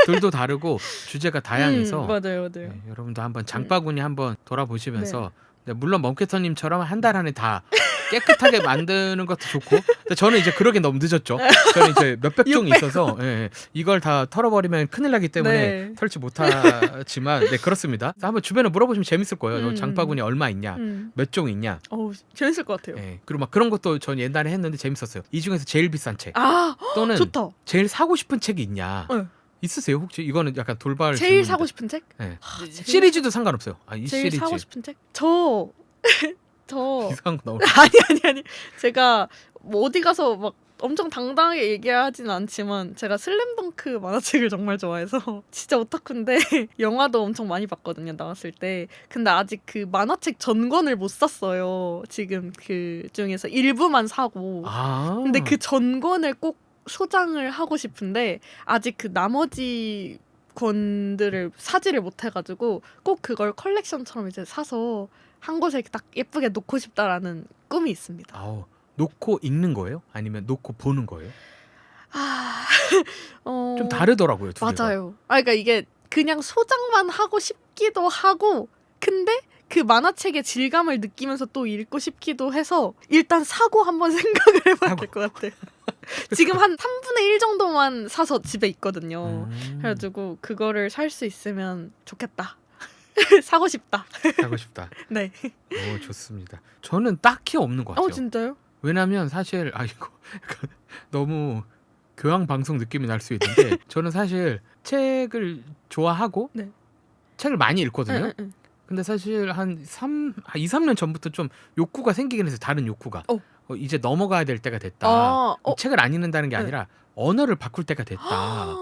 둘도 다르고 주제가 다양해서 맞아요. 네, 여러분도 한번 장바구니 한번 돌아보시면서 네, 물론 멈캐터님처럼 한 달 안에 다 깨끗하게 만드는 것도 좋고 근데 저는 이제 그러기 너무 늦었죠. 저는 이제 몇백 종이 600. 있어서 이걸 다 털어버리면 큰일 나기 때문에 네. 털지 못하지만 네 그렇습니다. 한번 주변에 물어보시면 재밌을 거예요. 장바구니 얼마 있냐 몇 종 있냐 어우, 재밌을 것 같아요. 그리고 막 그런 것도 전 옛날에 했는데 재밌었어요. 이 중에서 제일 비싼 책 아, 또는 좋다. 제일 사고 싶은 책이 있냐 네. 있으세요 혹시? 이거는 약간 돌발 제일 질문인데. 사고 싶은 책? 네. 시리즈도 상관없어요. 이 제일 시리즈 사고 싶은 책? 저 이상한 거 나올 아니 제가 뭐 어디 가서 막 엄청 당당하게 얘기하지는 않지만 제가 슬램덩크 만화책을 정말 좋아해서 진짜 오타쿠인데 영화도 엄청 많이 봤거든요, 나왔을 때. 근데 아직 그 만화책 전권을 못 샀어요. 지금 그 중에서 일부만 사고. 근데 그 전권을 꼭 소장을 하고 싶은데 아직 그 나머지 권들을 사지를 못해가지고 꼭 그걸 컬렉션처럼 이제 사서 한 곳에 딱 예쁘게 놓고 싶다라는 꿈이 있습니다. 아우, 놓고 읽는 거예요? 아니면 놓고 보는 거예요? 좀 다르더라고요, 두 개가. 맞아요. 그러니까 이게 그냥 소장만 하고 싶기도 하고, 근데 그 만화책의 질감을 느끼면서 또 읽고 싶기도 해서 일단 사고 한번 생각을 해봐야 될 것 같아요. 지금 한 3분의 1 정도만 사서 집에 있거든요. 그래가지고 그거를 살 수 있으면 좋겠다. 사고 싶다. 하고 싶다. 네. 오, 좋습니다. 저는 딱히 없는 것 같아요. 진짜요? 왜냐면 사실 이거 약간 너무 교양 방송 느낌이 날 수 있는데 저는 사실 책을 좋아하고 네. 책을 많이 읽거든요. 응. 근데 사실 한 2, 3년 전부터 좀 욕구가 생기긴 해서 다른 욕구가 이제 넘어가야 될 때가 됐다. 책을 안 읽는다는 게 아니라 언어를 바꿀 때가 됐다.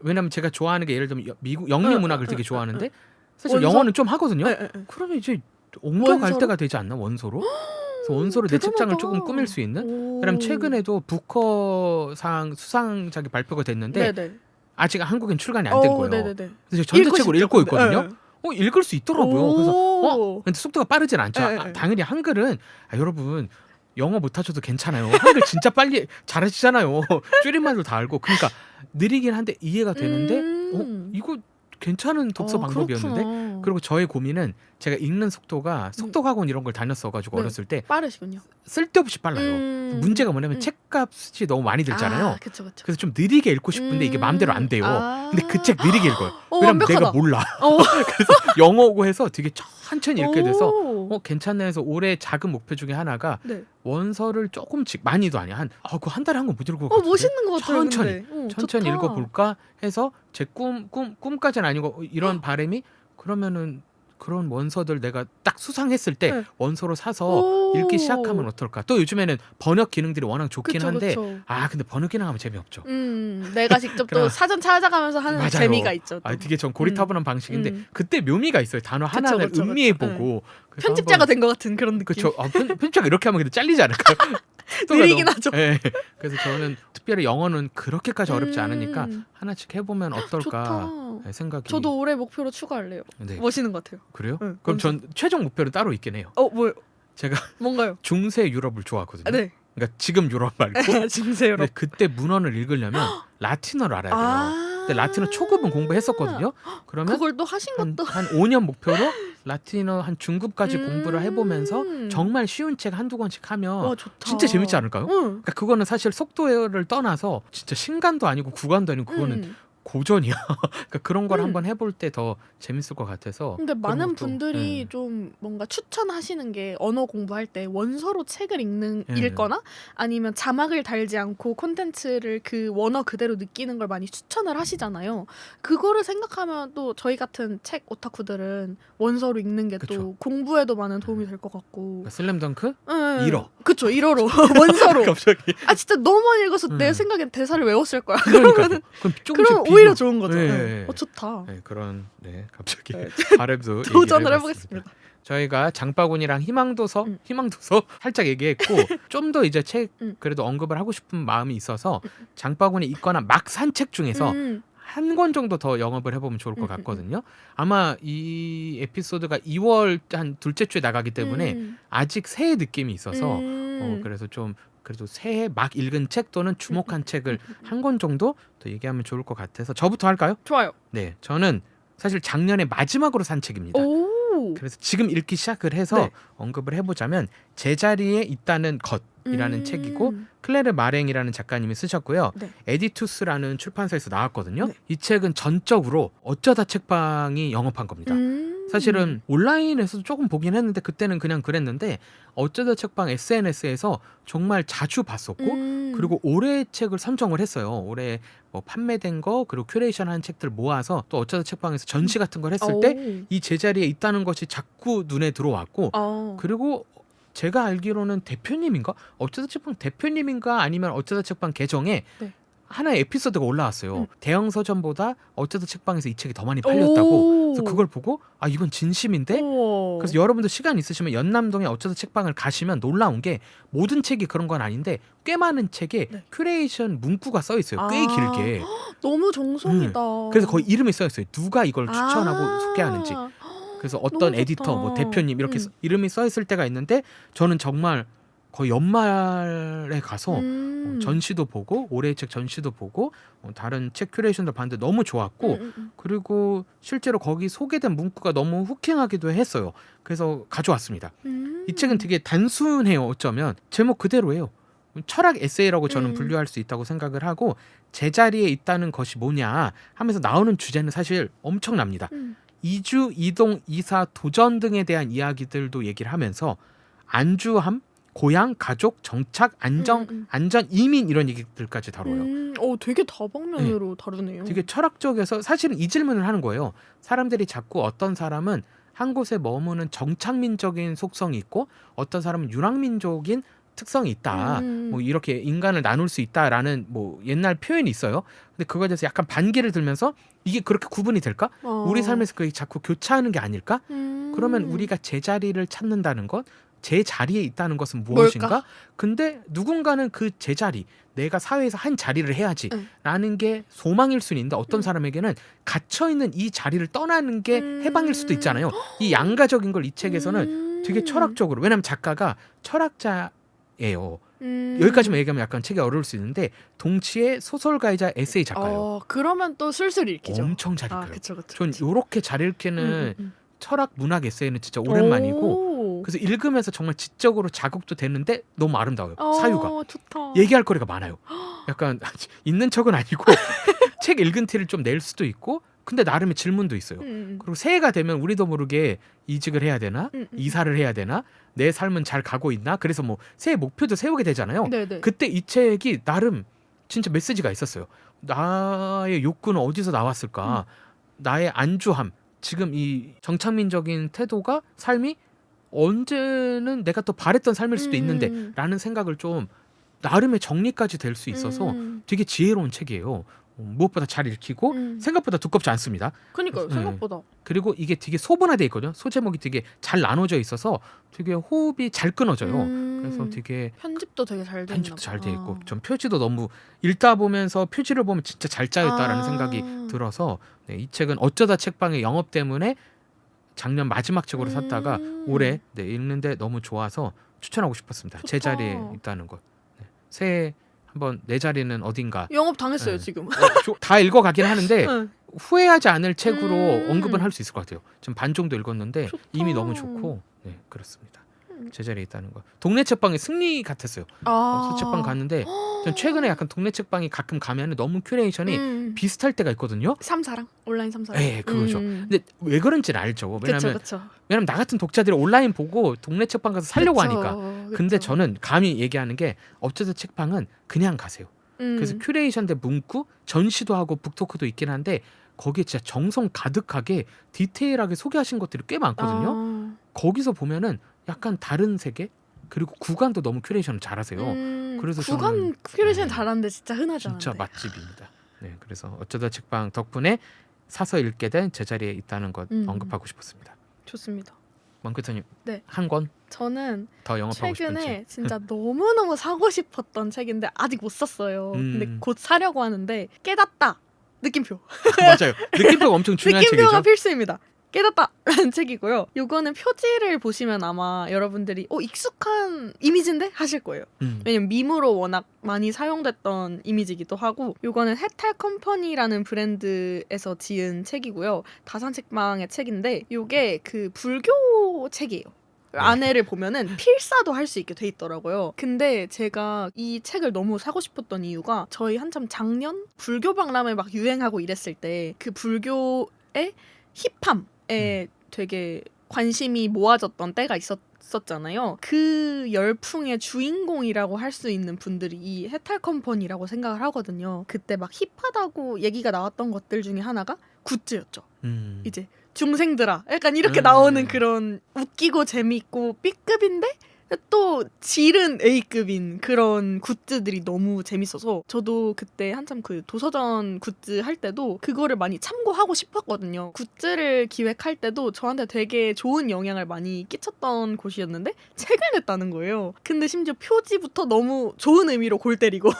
왜냐면 제가 좋아하는 게 예를 들면 미국 영미 문학을 되게 좋아하는데 사실 원서? 영어는 좀 하거든요. 네. 그러면 이제 옮겨갈 원서로? 때가 되지 않나 원서로? 그래서 원서로 내 책장을 조금 꾸밀 수 있는. 왜냐면 최근에도 부커상 수상작이 발표가 됐는데 네네. 아직 한국엔 출간이 안 된 거예요. 네네네. 그래서 전자책으로 읽고 싶죠, 있거든요. 근데. 읽을 수 있더라고요. 그래서 근데 속도가 빠르진 않죠. 네. 당연히 한글은 여러분 영어 못하셔도 괜찮아요. 한글 진짜 빨리 잘하시잖아요. 줄임말도 다 알고. 그러니까 느리긴 한데 이해가 되는데 이거 괜찮은 독서 방법이었는데. 그렇구나. 그리고 저의 고민은 제가 읽는 속도가 속독학원 이런 걸 다녔어가지고 네. 어렸을 때 빠르시군요. 쓸데없이 빨라요. 문제가 뭐냐면 책값이 너무 많이 들잖아요. 그쵸. 그래서 좀 느리게 읽고 싶은데 이게 마음대로 안 돼요. 근데 그 책 느리게 읽어요. 왜냐면 완벽하다. 내가 몰라. 그래서 영어고 해서 되게 천천히 읽게 돼서 괜찮네 해서 올해 작은 목표 중에 하나가 네. 원서를 조금씩 많이도 아니야. 그거 한 달에 한 권 못 읽을 것 같은데. 멋있는 것 같아요. 천천히 근데. 천천히 좋다. 읽어볼까 해서 제 꿈까지는 아니고 이런 바람이 그러면은 그런 원서들 내가 딱 수상했을 때 네. 원서로 사서 읽기 시작하면 어떨까. 또 요즘에는 번역 기능들이 워낙 좋긴 한데 근데 번역 기능 하면 재미없죠. 내가 직접 또 사전 찾아가면서 하는 맞아요. 재미가 있죠. 되게 전 고리타분한 방식인데 그때 묘미가 있어요. 단어 하나를 그쵸. 음미해보고 편집자가 된 것 같은 그런 느낌. 그렇죠. 편집자가 이렇게 하면 근데 잘리지 않을까요? 느리긴 하죠. 네. 그래서 저는 특별히 영어는 그렇게까지 어렵지 않으니까 하나씩 해보면 어떨까 좋다. 생각이. 저도 올해 목표로 추가할래요. 네. 멋있는 것 같아요. 그래요? 응, 그럼 전 최종 목표는 따로 있긴 해요. 뭐요? 제가 뭔가요? 중세 유럽을 좋아하거든요. 네. 그러니까 지금 유럽 말고. 중세 유럽. 근데 그때 문헌을 읽으려면 라틴어를 알아야 돼요. 근데 라틴어 초급은 공부했었거든요. 그러면 그걸 또 하신 것도 한 5년 목표로 라틴어 한 중급까지 공부를 해보면서 정말 쉬운 책 한두 권씩 하면 좋다. 진짜 재밌지 않을까요? 그러니까 그거는 사실 속도를 떠나서 진짜 신간도 아니고 구간도 아니고 그거는 고전이야. 그러니까 그런 걸 한번 해볼 때 더 재밌을 것 같아서. 근데 많은 것도, 분들이 좀 뭔가 추천하시는 게 언어 공부할 때 원서로 책을 읽거나 아니면 자막을 달지 않고 콘텐츠를 그 원어 그대로 느끼는 걸 많이 추천을 하시잖아요. 그거를 생각하면 또 저희 같은 책 오타쿠들은 원서로 읽는 게 또 공부에도 많은 도움이 될 것 같고. 그러니까 슬램덩크? 1어. 그쵸, 1어로. 원서로. 갑자기. 진짜 너무 많이 읽어서 내 생각엔 대사를 외웠을 거야. 그럼 그럼 오히려 좋은 거죠. 네. 좋다. 네, 그런 갑자기 바램도 도전을 해보겠습니다. 저희가 장바구니랑 희망도서 살짝 얘기했고 좀 더 이제 책 그래도 언급을 하고 싶은 마음이 있어서 장바구니 있거나 막 산 책 중에서 한 권 정도 더 영업을 해보면 좋을 것 같거든요. 아마 이 에피소드가 2월 한 둘째 주에 나가기 때문에 아직 새해 느낌이 있어서 그래서 좀 그래도 새해 막 읽은 책 또는 주목한 책을 한 권 정도 더 얘기하면 좋을 것 같아서 저부터 할까요? 좋아요. 네, 저는 사실 작년에 마지막으로 산 책입니다. 오. 그래서 지금 읽기 시작을 해서 네. 언급을 해보자면 제자리에 있다는 것이라는 책이고 클레르 마랭이라는 작가님이 쓰셨고요. 네. 에디투스라는 출판사에서 나왔거든요. 네. 이 책은 전적으로 어쩌다 책방이 영업한 겁니다. 사실은 온라인에서도 조금 보긴 했는데 그때는 그냥 그랬는데 어쩌다 책방 SNS에서 정말 자주 봤었고 그리고 올해의 책을 선정을 했어요. 올해 뭐 판매된 거 그리고 큐레이션한 책들 모아서 또 어쩌다 책방에서 전시 같은 걸 했을 때 이 제자리에 있다는 것이 자꾸 눈에 들어왔고 그리고 제가 알기로는 대표님인가? 어쩌다 책방 대표님인가 아니면 어쩌다 책방 계정에 네. 하나의 에피소드가 올라왔어요. 대형 서점보다 어쩌다 책방에서 이 책이 더 많이 팔렸다고. 그래서 그걸 보고 아 이건 진심인데. 우와. 그래서 여러분도 시간 있으시면 연남동에 어쩌다 책방을 가시면 놀라운 게 모든 책이 그런 건 아닌데 꽤 많은 책에 네. 큐레이션 문구가 써 있어요. 꽤 길게. 너무 정성이다. 그래서 거의 이름이 써 있어요. 누가 이걸 추천하고 소개하는지. 그래서 어떤 너무 에디터, 좋다. 뭐 대표님 이렇게 이름이 써 있을 때가 있는데 저는 정말 거의 연말에 가서 전시도 보고 올해의 책 전시도 보고 다른 책 큐레이션도 봤는데 너무 좋았고 그리고 실제로 거기 소개된 문구가 너무 후킹하기도 했어요. 그래서 가져왔습니다. 이 책은 되게 단순해요. 어쩌면 제목 그대로예요. 철학 에세이라고 저는 분류할 수 있다고 생각을 하고 제자리에 있다는 것이 뭐냐 하면서 나오는 주제는 사실 엄청납니다. 이주, 이동, 이사, 도전 등에 대한 이야기들도 얘기를 하면서 안주함, 고향, 가족, 정착, 안전, 이민 이런 얘기들까지 다뤄요. 되게 다방면으로 다루네요. 되게 철학적에서 사실은 이 질문을 하는 거예요. 사람들이 자꾸 어떤 사람은 한 곳에 머무는 정착민적인 속성이 있고 어떤 사람은 유랑민족인 특성이 있다. 뭐 이렇게 인간을 나눌 수 있다라는 뭐 옛날 표현이 있어요. 근데 그거에 대해서 약간 반기를 들면서 이게 그렇게 구분이 될까? 우리 삶에서 그게 자꾸 교차하는 게 아닐까? 그러면 우리가 제자리를 찾는다는 것, 제 자리에 있다는 것은 무엇인가? 뭘까? 근데 누군가는 그 제자리, 내가 사회에서 한 자리를 해야지 라는 게 소망일 수는 있는데 어떤 사람에게는 gat혀있는 이 자리를 떠나는 게 해방일 수도 있잖아요. 이 양가적인 걸 이 책에서는 되게 철학적으로, 왜냐하면 작가가 철학자예요. 여기까지만 얘기하면 약간 책이 어려울 수 있는데 동시에 소설가이자 에세이 작가예요. 그러면 또 술술 읽히죠. 엄청 잘 읽혀요. 그쵸. 전 요렇게 잘 읽히는 철학 문학 에세이는 진짜 오랜만이고 그래서 읽으면서 정말 지적으로 자극도 되는데 너무 아름다워요. 사유가. 좋다. 얘기할 거리가 많아요. 약간 있는 척은 아니고 책 읽은 티를 좀 낼 수도 있고 근데 나름의 질문도 있어요. 그리고 새해가 되면 우리도 모르게 이직을 해야 되나? 이사를 해야 되나? 내 삶은 잘 가고 있나? 그래서 뭐 새해 목표도 세우게 되잖아요. 네네. 그때 이 책이 나름 진짜 메시지가 있었어요. 나의 욕구는 어디서 나왔을까? 나의 안주함, 지금 이 정착민적인 태도가 삶이 언제는 내가 또 바랬던 삶일 수도 있는데 라는 생각을 좀 나름의 정리까지 될 수 있어서 되게 지혜로운 책이에요. 무엇보다 잘 읽히고 생각보다 두껍지 않습니다. 그러니까요. 생각보다. 그리고 이게 되게 소분화돼 있거든요. 소제목이 되게 잘 나눠져 있어서 되게 호흡이 잘 끊어져요. 그래서 되게 편집도 되게 잘 돼. 편집도 잘 돼 있고 전 표지도 너무 읽다 보면서 표지를 보면 진짜 잘 짜였다라는 생각이 들어서 이 책은 어쩌다 책방의 영업 때문에 작년 마지막 책으로 샀다가 올해 읽는데 너무 좋아서 추천하고 싶었습니다. 좋다. 제자리에 있다는 것. 새해 한번 내 자리는 어딘가. 영업 당했어요 네. 지금. 다 읽어가긴 하는데 후회하지 않을 책으로 음. 언급은 할 수 있을 것 같아요. 지금 반 정도 읽었는데 좋다. 이미 너무 좋고 그렇습니다. 제자리에 있다는 거. 동네 책방의 승리 같았어요. 책방 갔는데 전 최근에 약간 동네 책방이 가끔 가면 너무 큐레이션이 비슷할 때가 있거든요. 삼사랑 온라인 삼사랑. 네, 그거죠. 근데 왜 그런지는 알죠. 그쵸. 왜냐면 나 같은 독자들이 온라인 보고 동네 책방 가서 살려고 그쵸, 하니까. 그쵸. 근데 저는 감히 얘기하는 게 어쩌다 책방은 그냥 가세요. 그래서 큐레이션 대 문구, 전시도 하고 북토크도 있긴 한데 거기에 진짜 정성 가득하게 디테일하게 소개하신 것들이 꽤 많거든요. 거기서 보면은 약간 다른 세계 그리고 구간도 너무 큐레이션을 잘하세요. 그래서 구간 저는 큐레이션 잘하는데 진짜 흔하지 않은데. 진짜 맛집입니다. 네, 그래서 어쩌다 책방 덕분에 사서 읽게 된 제자리에 있다는 것 언급하고 싶었습니다. 좋습니다. 왕교사님, 네. 한 권 더 저는 영업하고 싶은 책. 최근에 진짜 너무너무 사고 싶었던 책인데 아직 못 샀어요. 근데 곧 사려고 하는데 깨닫다. 느낌표. 맞아요. 느낌표가 엄청 중요한 느낌표가 책이죠. 필수입니다. 깨닫다라는 책이고요. 요거는 표지를 보시면 아마 여러분들이 익숙한 이미지인데 하실 거예요. 왜냐면 밈으로 워낙 많이 사용됐던 이미지이기도 하고, 요거는 해탈 컴퍼니라는 브랜드에서 지은 책이고요. 다산책방의 책인데 요게 그 불교 책이에요. 네. 안에를 보면은 필사도 할 수 있게 돼 있더라고요. 근데 제가 이 책을 너무 사고 싶었던 이유가 저희 한참 작년 불교 박람회 막 유행하고 이랬을 때 그 불교의 힙함에 되게 관심이 모아졌던 때가 있었잖아요. 그 열풍의 주인공이라고 할 수 있는 분들이 이 해탈 컴퍼니라고 생각을 하거든요. 그때 막 힙하다고 얘기가 나왔던 것들 중에 하나가 굿즈였죠. 이제 중생들아 약간 이렇게 나오는 그런 웃기고 재미있고 B급인데 또 질은 A급인 그런 굿즈들이 너무 재밌어서 저도 그때 한참 그 도서전 굿즈 할 때도 그거를 많이 참고하고 싶었거든요. 굿즈를 기획할 때도 저한테 되게 좋은 영향을 많이 끼쳤던 곳이었는데 책을 냈다는 거예요. 근데 심지어 표지부터 너무 좋은 의미로 골 때리고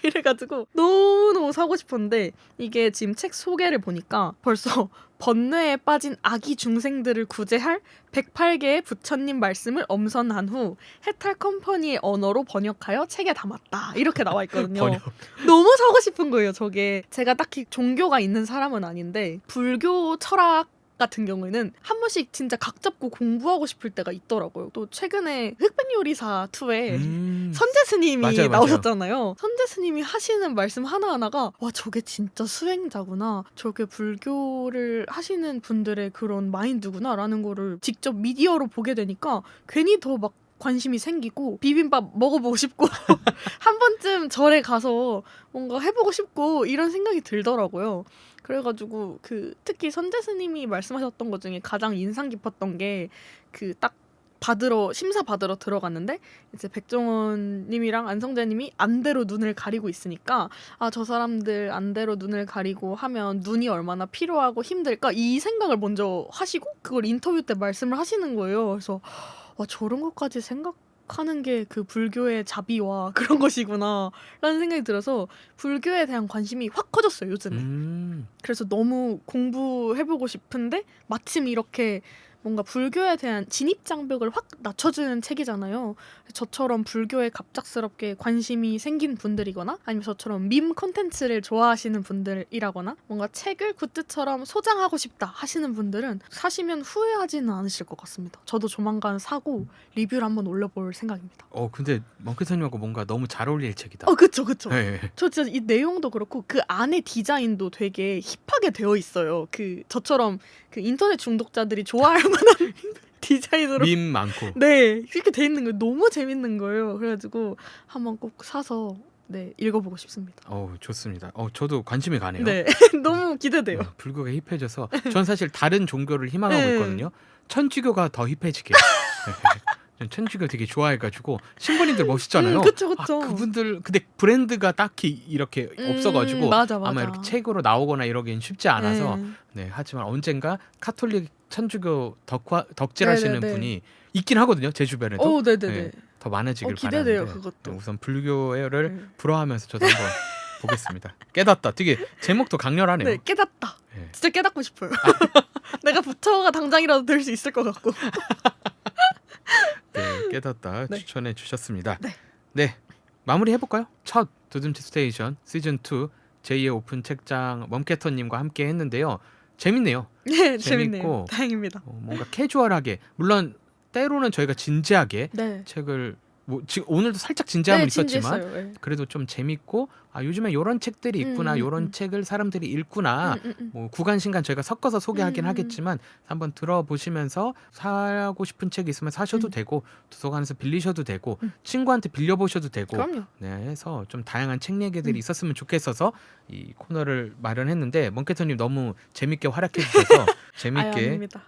이래가지고 너무너무 사고 싶었는데 이게 지금 책 소개를 보니까 벌써 번뇌에 빠진 아기 중생들을 구제할 108개의 부처님 말씀을 엄선한 후 해탈 컴퍼니의 언어로 번역하여 책에 담았다. 이렇게 나와 있거든요. 번역. 너무 사고 싶은 거예요, 저게. 제가 딱히 종교가 있는 사람은 아닌데 불교 철학 같은 경우에는 한 번씩 진짜 각 잡고 공부하고 싶을 때가 있더라고요. 또 최근에 흑백요리사 2에 선재 스님이 맞아요. 나오셨잖아요. 선재 스님이 하시는 말씀 하나하나가 와 저게 진짜 수행자구나. 저게 불교를 하시는 분들의 그런 마인드구나 라는 거를 직접 미디어로 보게 되니까 괜히 더 막 관심이 생기고 비빔밥 먹어보고 싶고 한 번쯤 절에 가서 뭔가 해보고 싶고 이런 생각이 들더라고요. 그래가지고 특히 선재 스님이 말씀하셨던 것 중에 가장 인상 깊었던 게 딱 심사 받으러 들어갔는데 이제 백종원 님이랑 안성재 님이 안대로 눈을 가리고 있으니까 저 사람들 안대로 눈을 가리고 하면 눈이 얼마나 필요하고 힘들까 이 생각을 먼저 하시고 그걸 인터뷰 때 말씀을 하시는 거예요. 그래서 저런 것까지 생각하는 게 그 불교의 자비와 그런 것이구나 라는 생각이 들어서 불교에 대한 관심이 확 커졌어요, 요즘에. 그래서 너무 공부해보고 싶은데 마침 이렇게 뭔가 불교에 대한 진입장벽을 확 낮춰주는 책이잖아요. 저처럼 불교에 갑작스럽게 관심이 생긴 분들이거나 아니면 저처럼 밈 컨텐츠를 좋아하시는 분들이라거나 뭔가 책을 굿즈처럼 소장하고 싶다 하시는 분들은 사시면 후회하지는 않으실 것 같습니다. 저도 조만간 사고 리뷰를 한번 올려볼 생각입니다. 근데 멍크선님하고 뭔가 너무 잘 어울릴 책이다. 그쵸. 네. 저 진짜 이 내용도 그렇고 그 안에 디자인도 되게 힙하게 되어 있어요. 저처럼 인터넷 중독자들이 좋아할 만한 디자인으로 밈 많고. 네 이렇게 돼 있는 거 너무 재밌는 거예요. 그래가지고 한번 꼭 사서 읽어보고 싶습니다. 좋습니다. 저도 관심이 가네요. 네 너무 기대돼요. 불교가 힙해져서 전 사실 다른 종교를 희망하고 네. 있거든요. 천주교가 더 힙해지게. 전 천주교 되게 좋아해가지고 신부님들 멋있잖아요. 그쵸. 그분들 근데 브랜드가 딱히 이렇게 없어가지고 맞아. 아마 이렇게 책으로 나오거나 이러긴 쉽지 않아서 하지만 언젠가 카톨릭 천주교 덕질하시는 네네네. 분이 있긴 하거든요, 제 주변에도. 네네네. 더 많아지길 기대돼요, 바라는데 그것도. 우선 불교를 불어하면서 저도 한번 보겠습니다. 깨닫다. 되게 제목도 강렬하네요. 네 깨닫다. 네. 진짜 깨닫고 싶어요. 내가 부처가 당장이라도 될 수 있을 것 같고. 네, 깨닫다 네. 추천해 주셨습니다. 네. 마무리 해볼까요? 첫 두둠치 스테이션 시즌 2 제2의 오픈 책장 멈캐터님과 함께 했는데요. 재밌네요. 네, 재밌고, 재밌네요. 다행입니다. 뭔가 캐주얼하게, 물론 때로는 저희가 진지하게 네. 책을 지금 오늘도 살짝 진지함은 있었지만 진지했어요. 그래도 좀 재밌고 요즘에 이런 책들이 있구나, 이런 책을 사람들이 읽구나. 구간 신간 저희가 섞어서 소개하긴 하겠지만 한번 들어보시면서 사고 싶은 책 있으면 사셔도 되고 도서관에서 빌리셔도 되고 친구한테 빌려보셔도 되고 그럼요. 해서 좀 다양한 책 얘기들이 있었으면 좋겠어서 이 코너를 마련했는데 멍캐터님 너무 재밌게 활약해 주셔서 재밌게 아닙니다.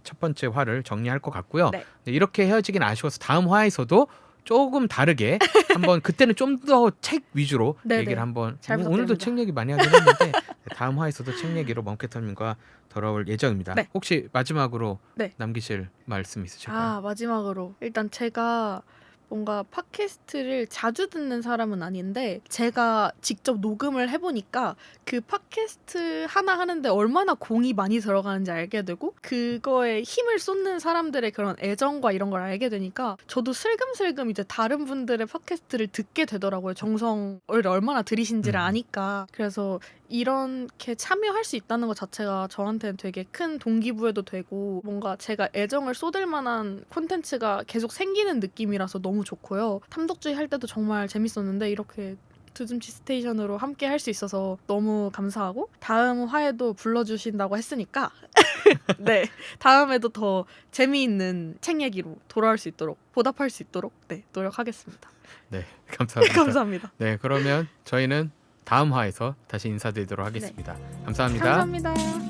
첫 번째 화를 정리할 것 같고요. 네. 이렇게 헤어지긴 아쉬워서 다음 화에서도 조금 다르게 한번 그때는 좀 더 책 위주로 네네. 얘기를 한번 잘 오늘도 부탁드립니다. 책 얘기 많이 하긴 했는데 다음 화에서도 책 얘기로 멍캐터님과 돌아올 예정입니다. 네. 혹시 마지막으로 네. 남기실 말씀 있으실까요? 마지막으로 일단 제가 뭔가 팟캐스트를 자주 듣는 사람은 아닌데 제가 직접 녹음을 해보니까 그 팟캐스트 하나 하는데 얼마나 공이 많이 들어가는지 알게 되고 그거에 힘을 쏟는 사람들의 그런 애정과 이런 걸 알게 되니까 저도 슬금슬금 이제 다른 분들의 팟캐스트를 듣게 되더라고요. 정성을 얼마나 들이신지를 아니까. 그래서 이렇게 참여할 수 있다는 것 자체가 저한테는 되게 큰 동기부여도 되고 뭔가 제가 애정을 쏟을 만한 콘텐츠가 계속 생기는 느낌이라서 너무 좋고요. 탐독주의 할 때도 정말 재밌었는데 이렇게 두둠치 스테이션으로 함께 할 수 있어서 너무 감사하고 다음 화에도 불러주신다고 했으니까 네 다음에도 더 재미있는 책 얘기로 돌아올 수 있도록 보답할 수 있도록 네 노력하겠습니다. 네, 감사합니다. 감사합니다. 네, 그러면 저희는 다음 화에서 다시 인사드리도록 하겠습니다. 감사합니다. 감사합니다.